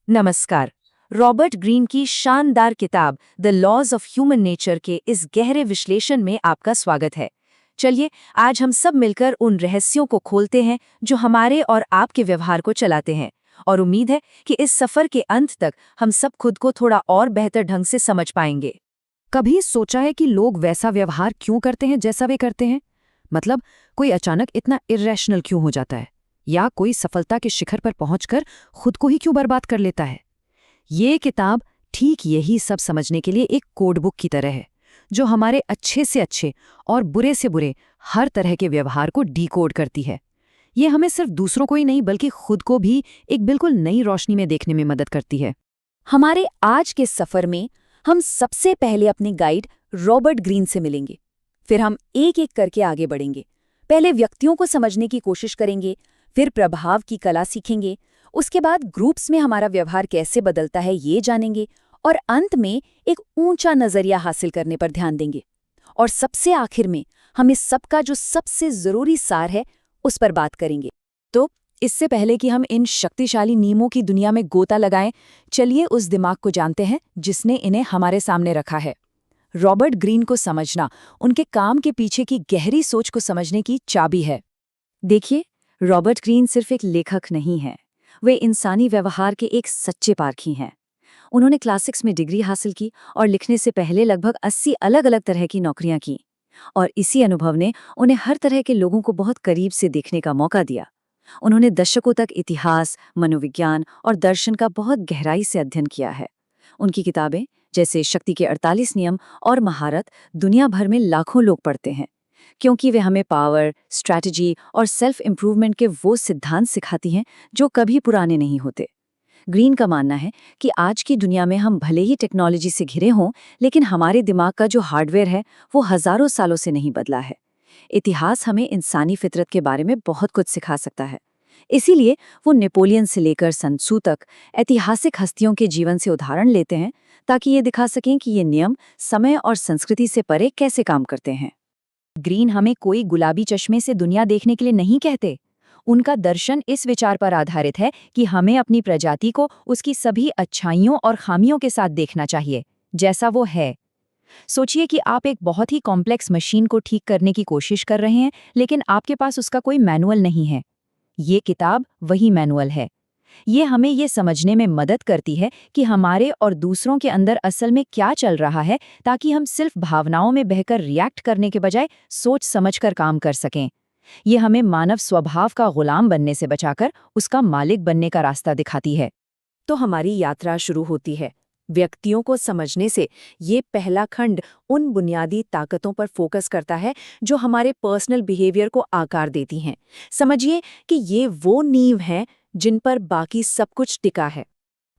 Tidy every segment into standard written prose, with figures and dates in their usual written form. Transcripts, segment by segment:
नमस्कार। Robert Greene की शानदार किताब the laws of human nature के इस गहरे विश्लेषण में आपका स्वागत है। चलिए आज हम सब मिलकर उन रहस्यों को खोलते हैं जो हमारे और आपके व्यवहार को चलाते हैं, और उम्मीद है कि इस सफर के अंत तक हम सब खुद को थोड़ा और बेहतर ढंग से समझ पाएंगे। कभी सोचा है कि लोग वैसा व्यवहार क्यों करते हैं जैसा वे करते हैं? मतलब कोई अचानक इतना इर्रेशनल क्यों हो जाता है, या कोई सफलता के शिखर पर पहुंचकर खुद को ही क्यों बर्बाद कर लेता है? ये किताब ठीक यही सब समझने के लिए एक कोड बुक की तरह है, जो हमारे अच्छे से अच्छे और बुरे से बुरे हर तरह के व्यवहार को डीकोड करती है। ये हमें सिर्फ दूसरों को ही नहीं बल्कि खुद को भी एक बिल्कुल नई रोशनी में देखने में मदद करती है। हमारे आज के सफर में हम सबसे पहले अपने गाइड रॉबर्ट ग्रीन से मिलेंगे। फिर हम एक एक करके आगे बढ़ेंगे। पहले व्यक्तियों को समझने की कोशिश करेंगे, फिर प्रभाव की कला सीखेंगे, उसके बाद ग्रुप्स में हमारा व्यवहार कैसे बदलता है ये जानेंगे, और अंत में एक ऊंचा नजरिया हासिल करने पर ध्यान देंगे। और सबसे आखिर में हम इस सब का जो सबसे जरूरी सार है उस पर बात करेंगे। तो इससे पहले कि हम इन शक्तिशाली नियमों की दुनिया में गोता लगाएं, चलिए उस दिमाग को जानते हैं जिसने इन्हें हमारे सामने रखा है। रॉबर्ट ग्रीन को समझना उनके काम के पीछे की गहरी सोच को समझने की चाबी है। देखिए, रॉबर्ट ग्रीन सिर्फ एक लेखक नहीं है, वे इंसानी व्यवहार के एक सच्चे पारखी हैं। उन्होंने क्लासिक्स में डिग्री हासिल की और लिखने से पहले लगभग 80 अलग अलग तरह की नौकरियां की, और इसी अनुभव ने उन्हें हर तरह के लोगों को बहुत करीब से देखने का मौका दिया। उन्होंने दशकों तक इतिहास, मनोविज्ञान और दर्शन का बहुत गहराई से अध्ययन किया है। उनकी किताबें जैसे शक्ति के 48 नियम और महारत दुनिया भर में लाखों लोग पढ़ते हैं, क्योंकि वे हमें पावर, स्ट्रैटेजी और सेल्फ इम्प्रूवमेंट के वो सिद्धांत सिखाती हैं जो कभी पुराने नहीं होते। ग्रीन का मानना है कि आज की दुनिया में हम भले ही टेक्नोलॉजी से घिरे हों, लेकिन हमारे दिमाग का जो हार्डवेयर है वो हजारों सालों से नहीं बदला है। इतिहास हमें इंसानी फितरत के बारे में बहुत कुछ सिखा सकता है। इसीलिए वो नेपोलियन से लेकर सन त्सू तक ऐतिहासिक हस्तियों के जीवन से उदाहरण लेते हैं, ताकि ये दिखा सकें कि ये नियम समय और संस्कृति से परे कैसे काम करते हैं। ग्रीन हमें कोई गुलाबी चश्मे से दुनिया देखने के लिए नहीं कहते। उनका दर्शन इस विचार पर आधारित है कि हमें अपनी प्रजाति को उसकी सभी अच्छाइयों और खामियों के साथ देखना चाहिए, जैसा वो है। सोचिए कि आप एक बहुत ही कॉम्प्लेक्स मशीन को ठीक करने की कोशिश कर रहे हैं, लेकिन आपके पास उसका कोई मैनुअल नहीं है। ये किताब वही मैनुअल है। ये हमें ये समझने में मदद करती है कि हमारे और दूसरों के अंदर असल में क्या चल रहा है, ताकि हम सिर्फ भावनाओं में बहकर रिएक्ट करने के बजाय सोच समझकर काम कर सकें। ये हमें मानव स्वभाव का गुलाम बनने से बचाकर उसका मालिक बनने का रास्ता दिखाती है। तो हमारी यात्रा शुरू होती है व्यक्तियों को समझने से। ये पहला खंड उन बुनियादी ताकतों पर फोकस करता है जो हमारे पर्सनल बिहेवियर को आकार देती हैं। समझिए कि ये वो नींव हैं जिन पर बाकी सब कुछ टिका है।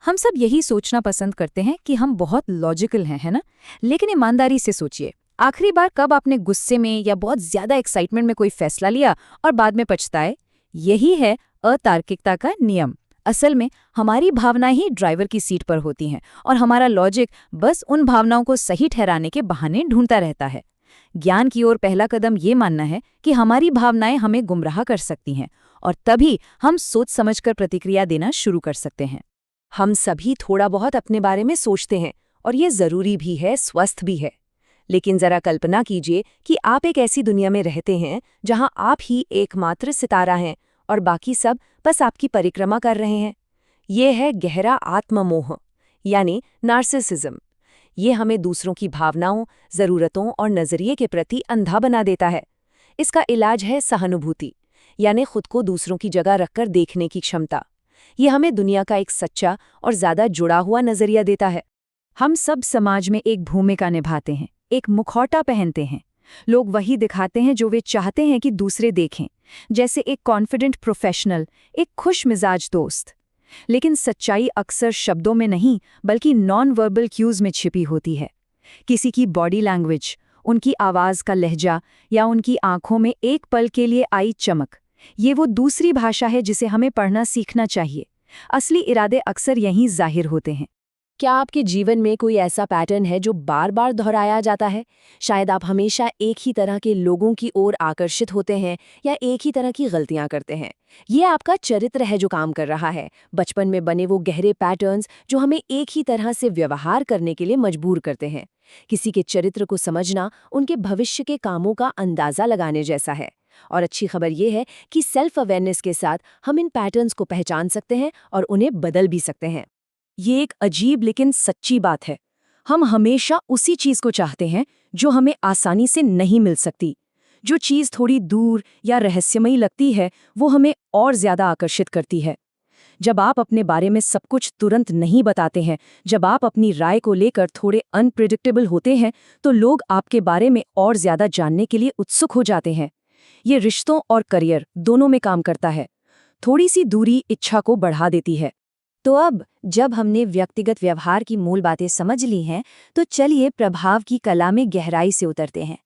हम सब यही सोचना पसंद करते हैं कि हम बहुत लॉजिकल हैं, है ना? लेकिन ईमानदारी से सोचिए, आखिरी बार कब आपने गुस्से में या बहुत ज्यादा एक्साइटमेंट में कोई फैसला लिया और बाद में पछताए? यही है अतार्किकता का नियम। असल में हमारी भावनाएं ही ड्राइवर की सीट पर होती हैं, और हमारा लॉजिक बस उन भावनाओं को सही ठहराने के बहाने ढूंढता रहता है। ज्ञान की ओर पहला कदम ये मानना है कि हमारी भावनाएं हमें गुमराह कर सकती हैं, और तभी हम सोच समझकर प्रतिक्रिया देना शुरू कर सकते हैं। हम सभी थोड़ा बहुत अपने बारे में सोचते हैं, और ये जरूरी भी है, स्वस्थ भी है। लेकिन जरा कल्पना कीजिए कि आप एक ऐसी दुनिया में रहते हैं जहां आप ही एकमात्र सितारा हैं और बाकी सब बस आपकी परिक्रमा कर रहे हैं। ये है गहरा आत्ममोह, यानी नार्सिसिज्म। ये हमें दूसरों की भावनाओं, ज़रूरतों और नज़रिए के प्रति अंधा बना देता है। इसका इलाज है सहानुभूति, यानी खुद को दूसरों की जगह रखकर देखने की क्षमता। ये हमें दुनिया का एक सच्चा और ज़्यादा जुड़ा हुआ नज़रिया देता है। हम सब समाज में एक भूमिका निभाते हैं, एक मुखौटा पहनते हैं। लोग वही दिखाते हैं जो वे चाहते हैं कि दूसरे देखें, जैसे एक कॉन्फिडेंट प्रोफेशनल, एक खुश मिजाज दोस्त। लेकिन सच्चाई अक्सर शब्दों में नहीं बल्कि नॉन वर्बल क्यूज में छिपी होती है। किसी की बॉडी लैंग्वेज, उनकी आवाज़ का लहजा या उनकी आंखों में एक पल के लिए आई चमक, ये वो दूसरी भाषा है जिसे हमें पढ़ना सीखना चाहिए। असली इरादे अक्सर यहीं जाहिर होते हैं। क्या आपके जीवन में कोई ऐसा पैटर्न है जो बार बार दोहराया जाता है? शायद आप हमेशा एक ही तरह के लोगों की ओर आकर्षित होते हैं या एक ही तरह की गलतियां करते हैं। ये आपका चरित्र है जो काम कर रहा है, बचपन में बने वो गहरे पैटर्न्स जो हमें एक ही तरह से व्यवहार करने के लिए मजबूर करते हैं। किसी के चरित्र को समझना उनके भविष्य के कामों का अंदाजा लगाने जैसा है। और अच्छी खबर ये है कि सेल्फ अवेयरनेस के साथ हम इन पैटर्न्स को पहचान सकते हैं और उन्हें बदल भी सकते हैं। ये एक अजीब लेकिन सच्ची बात है। हम हमेशा उसी चीज को चाहते हैं जो हमें आसानी से नहीं मिल सकती। जो चीज थोड़ी दूर या रहस्यमयी लगती है वो हमें और ज्यादा आकर्षित करती है। जब आप अपने बारे में सब कुछ तुरंत नहीं बताते हैं, जब आप अपनी राय को लेकर थोड़े अनप्रिडिक्टेबल होते हैं, तो लोग आपके बारे में और ज्यादा जानने के लिए उत्सुक हो जाते हैं। ये रिश्तों और करियर दोनों में काम करता है। थोड़ी सी दूरी इच्छा को बढ़ा देती है। तो अब जब हमने व्यक्तिगत व्यवहार की मूल बातें समझ ली हैं, तो चलिए प्रभाव की कला में गहराई से उतरते हैं।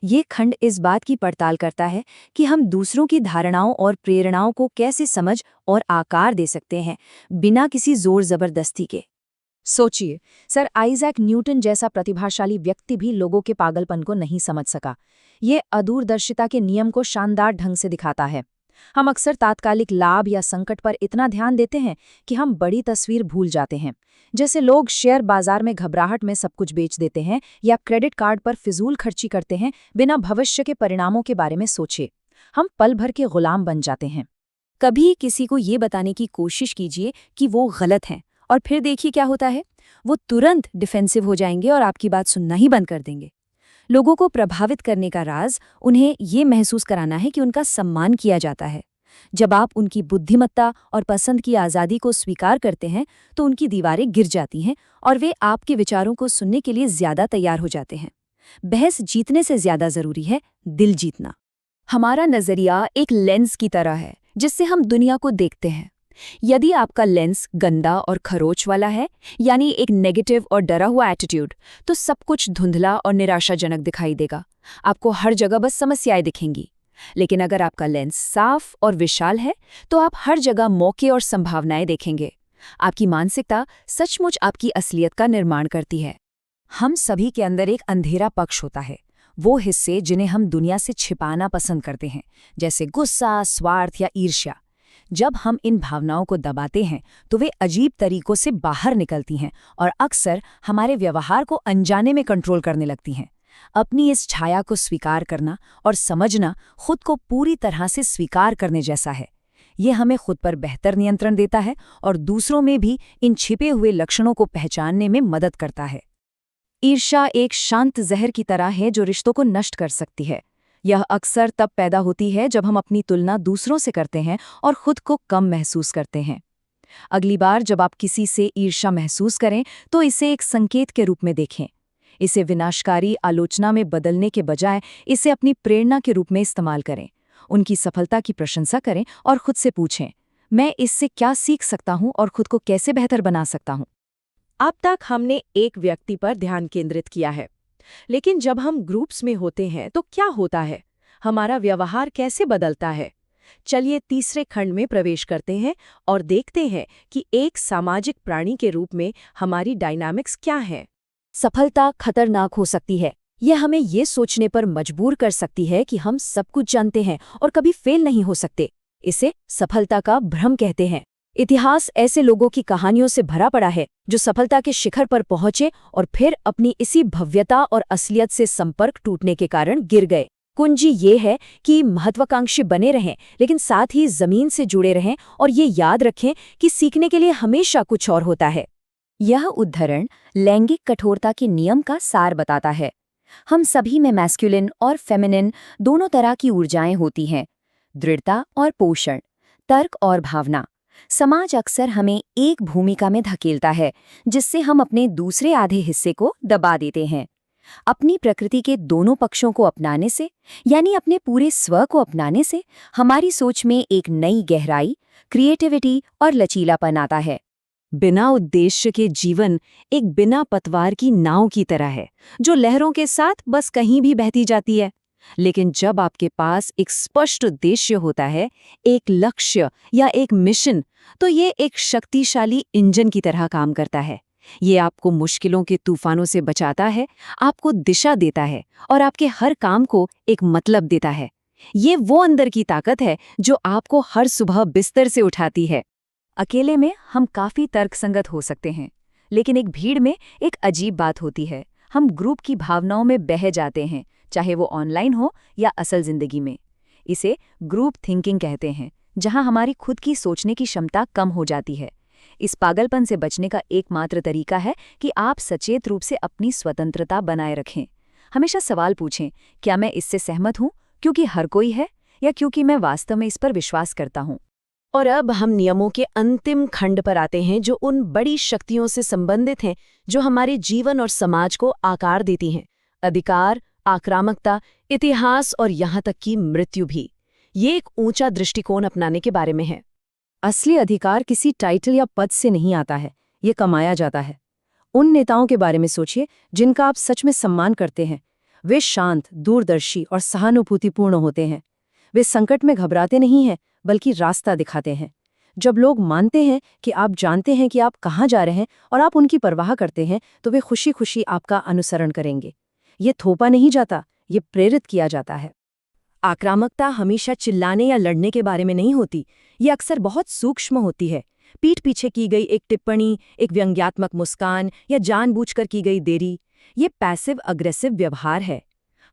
ये खंड इस बात की पड़ताल करता है कि हम दूसरों की धारणाओं और प्रेरणाओं को कैसे समझ और आकार दे सकते हैं, बिना किसी जोर जबरदस्ती के। सोचिए, सर आइजैक न्यूटन जैसा प्रतिभाशाली व्यक्ति भी लोगों के पागलपन को नहीं समझ सका। ये अदूरदर्शिता के नियम को शानदार ढंग से दिखाता है। हम अक्सर तात्कालिक लाभ या संकट पर इतना ध्यान देते हैं कि हम बड़ी तस्वीर भूल जाते हैं। जैसे लोग शेयर बाजार में घबराहट में सब कुछ बेच देते हैं या क्रेडिट कार्ड पर फिजूल खर्ची करते हैं बिना भविष्य के परिणामों के बारे में सोचे। हम पल भर के गुलाम बन जाते हैं। कभी किसी को ये बताने की कोशिश कीजिए कि वो गलत हैं, और फिर देखिए क्या होता है। वो तुरंत डिफेंसिव हो जाएंगे और आपकी बात सुनना ही बंद कर देंगे। लोगों को प्रभावित करने का राज उन्हें ये महसूस कराना है कि उनका सम्मान किया जाता है। जब आप उनकी बुद्धिमत्ता और पसंद की आज़ादी को स्वीकार करते हैं, तो उनकी दीवारें गिर जाती हैं और वे आपके विचारों को सुनने के लिए ज़्यादा तैयार हो जाते हैं। बहस जीतने से ज़्यादा ज़रूरी है दिल जीतना। हमारा नज़रिया एक लेंस की तरह है जिससे हम दुनिया को देखते हैं। यदि आपका लेंस गंदा और खरोच वाला है, यानी एक नेगेटिव और डरा हुआ एटीट्यूड, तो सब कुछ धुंधला और निराशाजनक दिखाई देगा। आपको हर जगह बस समस्याएं दिखेंगी। लेकिन अगर आपका लेंस साफ और विशाल है, तो आप हर जगह मौके और संभावनाएं देखेंगे। आपकी मानसिकता सचमुच आपकी असलियत का निर्माण करती है। हम सभी के अंदर एक अंधेरा पक्ष होता है, वो हिस्से जिन्हें हम दुनिया से छिपाना पसंद करते हैं, जैसे गुस्सा, स्वार्थ या ईर्ष्या। जब हम इन भावनाओं को दबाते हैं तो वे अजीब तरीकों से बाहर निकलती हैं और अक्सर हमारे व्यवहार को अनजाने में कंट्रोल करने लगती हैं। अपनी इस छाया को स्वीकार करना और समझना खुद को पूरी तरह से स्वीकार करने जैसा है। ये हमें खुद पर बेहतर नियंत्रण देता है और दूसरों में भी इन छिपे हुए लक्षणों को पहचानने में मदद करता है। ईर्ष्या एक शांत जहर की तरह है जो रिश्तों को नष्ट कर सकती है। यह अक्सर तब पैदा होती है जब हम अपनी तुलना दूसरों से करते हैं और खुद को कम महसूस करते हैं। अगली बार जब आप किसी से ईर्ष्या महसूस करें तो इसे एक संकेत के रूप में देखें। इसे विनाशकारी आलोचना में बदलने के बजाय इसे अपनी प्रेरणा के रूप में इस्तेमाल करें। उनकी सफलता की प्रशंसा करें और खुद से पूछें, मैं इससे क्या सीख सकता हूं और खुद को कैसे बेहतर बना सकता हूं। अब तक हमने एक व्यक्ति पर ध्यान केंद्रित किया है, लेकिन जब हम ग्रुप्स में होते हैं तो क्या होता है? हमारा व्यवहार कैसे बदलता है? चलिए तीसरे खंड में प्रवेश करते हैं और देखते हैं कि एक सामाजिक प्राणी के रूप में हमारी डायनामिक्स क्या है। सफलता खतरनाक हो सकती है। यह हमें ये सोचने पर मजबूर कर सकती है कि हम सब कुछ जानते हैं और कभी फेल नहीं हो सकते। इसे सफलता का भ्रम कहते हैं। इतिहास ऐसे लोगों की कहानियों से भरा पड़ा है जो सफलता के शिखर पर पहुंचे और फिर अपनी इसी भव्यता और असलियत से संपर्क टूटने के कारण गिर गए। कुंजी ये है कि महत्वाकांक्षी बने रहें, लेकिन साथ ही जमीन से जुड़े रहें और ये याद रखें कि सीखने के लिए हमेशा कुछ और होता है। यह उदाहरण लैंगिक कठोरता के नियम का सार बताता है। हम सभी में मैस्कुलिन और फेमिनिन दोनों तरह की ऊर्जाएं होती हैं, दृढ़ता और पोषण, तर्क और भावना। समाज अक्सर हमें एक भूमिका में धकेलता है जिससे हम अपने दूसरे आधे हिस्से को दबा देते हैं। अपनी प्रकृति के दोनों पक्षों को अपनाने से, यानी अपने पूरे स्व को अपनाने से, हमारी सोच में एक नई गहराई, क्रिएटिविटी और लचीलापन आता है। बिना उद्देश्य के जीवन एक बिना पतवार की नाव की तरह है जो लहरों के साथ बस कहीं भी बहती जाती है। लेकिन जब आपके पास एक स्पष्ट उद्देश्य होता है, एक लक्ष्य या एक मिशन, तो ये एक शक्तिशाली इंजन की तरह काम करता है। ये आपको मुश्किलों के तूफानों से बचाता है, आपको दिशा देता है और आपके हर काम को एक मतलब देता है। ये वो अंदर की ताकत है जो आपको हर सुबह बिस्तर से उठाती है। अकेले में हम काफी तर्कसंगत हो सकते हैं, लेकिन एक भीड़ में एक अजीब बात होती है, हम ग्रुप की भावनाओं में बह जाते हैं, चाहे वो ऑनलाइन हो या असल जिंदगी में। इसे ग्रुप थिंकिंग कहते हैं, जहां हमारी खुद की सोचने की क्षमता कम हो जाती है। इस पागलपन से बचने का एकमात्र तरीका है कि आप सचेत रूप से अपनी स्वतंत्रता बनाए रखें। हमेशा सवाल पूछें, क्या मैं इससे सहमत हूं क्योंकि हर कोई है, या क्योंकि मैं वास्तव में इस पर विश्वास करता हूं। और अब हम नियमों के अंतिम खंड पर आते हैं, जो उन बड़ी शक्तियों से संबंधित हैं जो हमारे जीवन और समाज को आकार देती हैं। अधिकार, आक्रामकता, इतिहास और यहाँ तक कि मृत्यु भी। ये एक ऊंचा दृष्टिकोण अपनाने के बारे में है। असली अधिकार किसी टाइटल या पद से नहीं आता है, ये कमाया जाता है। उन नेताओं के बारे में सोचिए जिनका आप सच में सम्मान करते हैं। वे शांत, दूरदर्शी और सहानुभूतिपूर्ण होते हैं। वे संकट में घबराते नहीं हैं, बल्कि रास्ता दिखाते हैं। जब लोग मानते हैं कि आप जानते हैं कि आप कहाँ जा रहे हैं और आप उनकी परवाह करते हैं, तो वे खुशी खुशी आपका अनुसरण करेंगे। ये थोपा नहीं जाता, ये प्रेरित किया जाता है। आक्रामकता हमेशा चिल्लाने या लड़ने के बारे में नहीं होती, ये अक्सर बहुत सूक्ष्म होती है। पीठ पीछे की गई एक टिप्पणी, एक व्यंग्यात्मक मुस्कान या जानबूझकर की गई देरी, ये पैसिव अग्रेसिव व्यवहार है।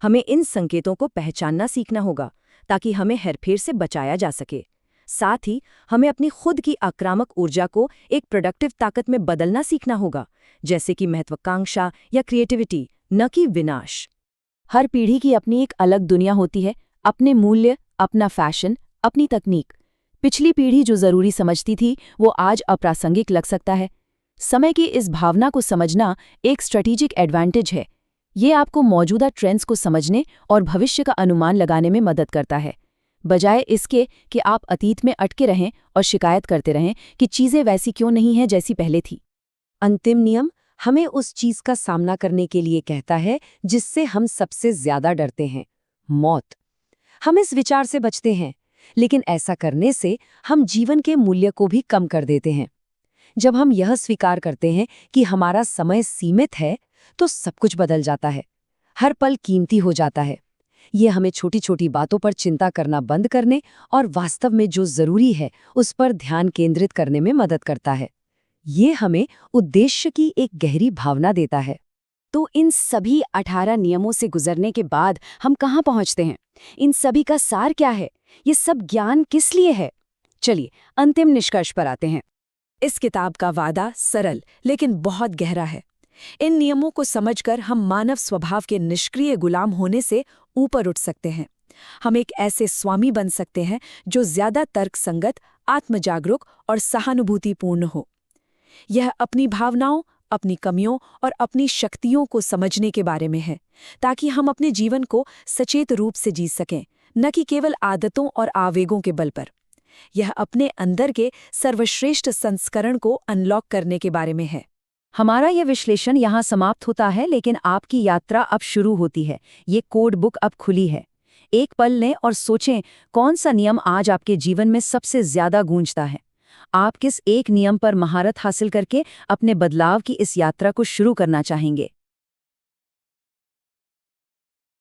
हमें इन संकेतों को पहचानना सीखना होगा ताकि हमें हेरफेर से बचाया जा सके। साथ ही हमें अपनी खुद की आक्रामक ऊर्जा को एक प्रोडक्टिव ताकत में बदलना सीखना होगा, जैसे कि महत्वाकांक्षा या क्रिएटिविटी, न कि विनाश। हर पीढ़ी की अपनी एक अलग दुनिया होती है, अपने मूल्य, अपना फैशन, अपनी तकनीक। पिछली पीढ़ी जो जरूरी समझती थी, वो आज अप्रासंगिक लग सकता है। समय की इस भावना को समझना एक स्ट्रेटेजिक एडवांटेज है। ये आपको मौजूदा ट्रेंड्स को समझने और भविष्य का अनुमान लगाने में मदद करता है, बजाय इसके कि आप अतीत में अटके रहें और शिकायत करते रहें कि चीज़ें वैसी क्यों नहीं हैं जैसी पहले थी। अंतिम नियम हमें उस चीज का सामना करने के लिए कहता है जिससे हम सबसे ज्यादा डरते हैं, मौत। हम इस विचार से बचते हैं, लेकिन ऐसा करने से हम जीवन के मूल्य को भी कम कर देते हैं। जब हम यह स्वीकार करते हैं कि हमारा समय सीमित है, तो सब कुछ बदल जाता है। हर पल कीमती हो जाता है। ये हमें छोटी छोटी बातों पर चिंता करना बंद करने और वास्तव में जो जरूरी है उस पर ध्यान केंद्रित करने में मदद करता है। ये हमें उद्देश्य की एक गहरी भावना देता है। तो इन सभी 18 नियमों से गुजरने के बाद हम कहाँ पहुँचते हैं? इन सभी का सार क्या है? ये सब ज्ञान किस लिए है? चलिए अंतिम निष्कर्ष पर आते हैं। इस किताब का वादा सरल लेकिन बहुत गहरा है। इन नियमों को समझकर हम मानव स्वभाव के निष्क्रिय गुलाम होने से ऊपर उठ सकते हैं। हम एक ऐसे स्वामी बन सकते हैं जो ज्यादा तर्कसंगत, आत्मजागरूक और सहानुभूतिपूर्ण हो। यह अपनी भावनाओं, अपनी कमियों और अपनी शक्तियों को समझने के बारे में है, ताकि हम अपने जीवन को सचेत रूप से जी सकें, न कि केवल आदतों और आवेगों के बल पर। यह अपने अंदर के सर्वश्रेष्ठ संस्करण को अनलॉक करने के बारे में है। हमारा यह विश्लेषण यहाँ समाप्त होता है, लेकिन आपकी यात्रा अब शुरू होती है। ये कोड बुक अब खुली है। एक पल लें और सोचें, कौन सा नियम आज आपके जीवन में सबसे ज्यादा गूंजता है। आप किस एक नियम पर महारत हासिल करके अपने बदलाव की इस यात्रा को शुरू करना चाहेंगे?